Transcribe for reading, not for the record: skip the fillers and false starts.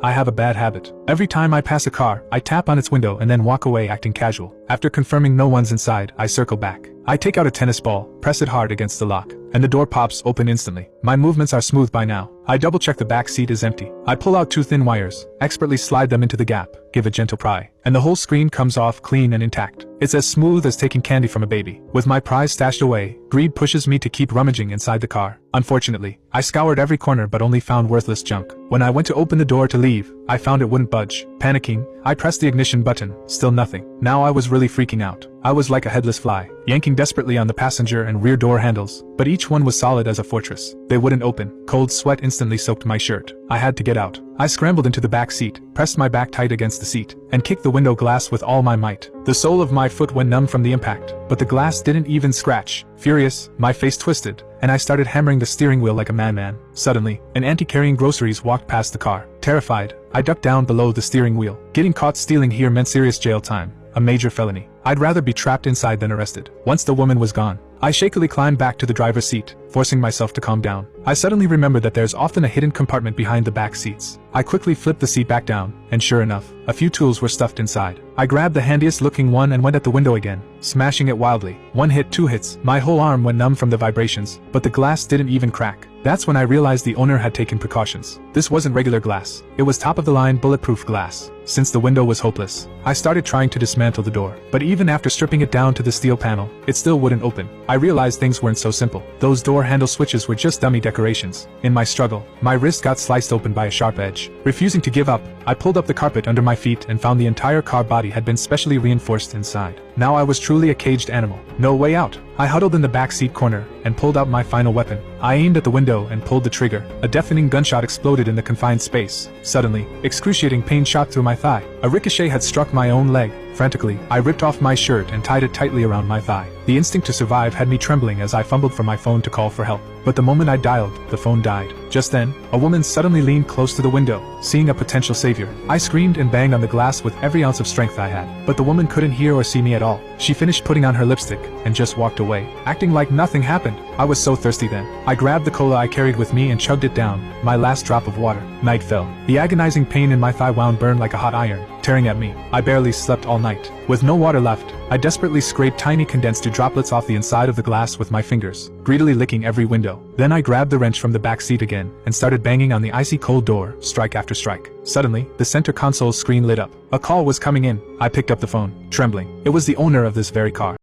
I have a bad habit. Every time I pass a car, I tap on its window and then walk away acting casual. After confirming no one's inside, I circle back. I take out a tennis ball, press it hard against the lock, and the door pops open instantly. My movements are smooth by now. I double check the back seat is empty. I pull out 2 thin wires, expertly slide them into the gap, give a gentle pry, and the whole screen comes off clean and intact. It's as smooth as taking candy from a baby. With my prize stashed away, greed pushes me to keep rummaging inside the car. Unfortunately, I scoured every corner but only found worthless junk. When I went to open the door to leave, I found it wouldn't budge. Panicking, I pressed the ignition button, still nothing. Now I was really freaking out. I was like a headless fly, yanking desperately on the passenger and rear door handles, but each one was solid as a fortress. They wouldn't open. Cold sweat instantly soaked my shirt. I had to get out. I scrambled into the back seat, pressed my back tight against the seat, and kicked the window glass with all my might. The sole of my foot went numb from the impact, but the glass didn't even scratch. Furious, my face twisted, and I started hammering the steering wheel like a madman. Suddenly, an auntie carrying groceries walked past the car. Terrified, I ducked down below the steering wheel. Getting caught stealing here meant serious jail time, a major felony. I'd rather be trapped inside than arrested. Once the woman was gone, I shakily climbed back to the driver's seat, forcing myself to calm down. I suddenly remembered that there's often a hidden compartment behind the back seats. I quickly flipped the seat back down, and sure enough, a few tools were stuffed inside. I grabbed the handiest looking one and went at the window again, smashing it wildly. 1 hit, 2 hits, my whole arm went numb from the vibrations, but the glass didn't even crack. That's when I realized the owner had taken precautions. This wasn't regular glass. It was top-of-the-line bulletproof glass. Since the window was hopeless, I started trying to dismantle the door. But even after stripping it down to the steel panel, it still wouldn't open. I realized things weren't so simple. Those door handle switches were just dummy decorations. In my struggle, my wrist got sliced open by a sharp edge. Refusing to give up, I pulled up the carpet under my feet and found the entire car body had been specially reinforced inside. Now I was truly a caged animal. No way out. I huddled in the back seat corner and pulled out my final weapon. I aimed at the window and pulled the trigger. A deafening gunshot exploded in the confined space. Suddenly, excruciating pain shot through my thigh. A ricochet had struck my own leg. Frantically, I ripped off my shirt and tied it tightly around my thigh. The instinct to survive had me trembling as I fumbled for my phone to call for help. But the moment I dialed, the phone died. Just then, a woman suddenly leaned close to the window, seeing a potential savior. I screamed and banged on the glass with every ounce of strength I had. But the woman couldn't hear or see me at all. She finished putting on her lipstick and just walked away, acting like nothing happened. I was so thirsty then. I grabbed the cola I carried with me and chugged it down, my last drop of water. Night fell. The agonizing pain in my thigh wound burned like a hot iron, tearing at me. I barely slept all night. With no water left, I desperately scraped tiny condensed dew droplets off the inside of the glass with my fingers, greedily licking every window. Then I grabbed the wrench from the back seat again and started banging on the icy cold door, strike after strike. Suddenly, the center console screen lit up. A call was coming in. I picked up the phone, trembling. It was the owner of this very car.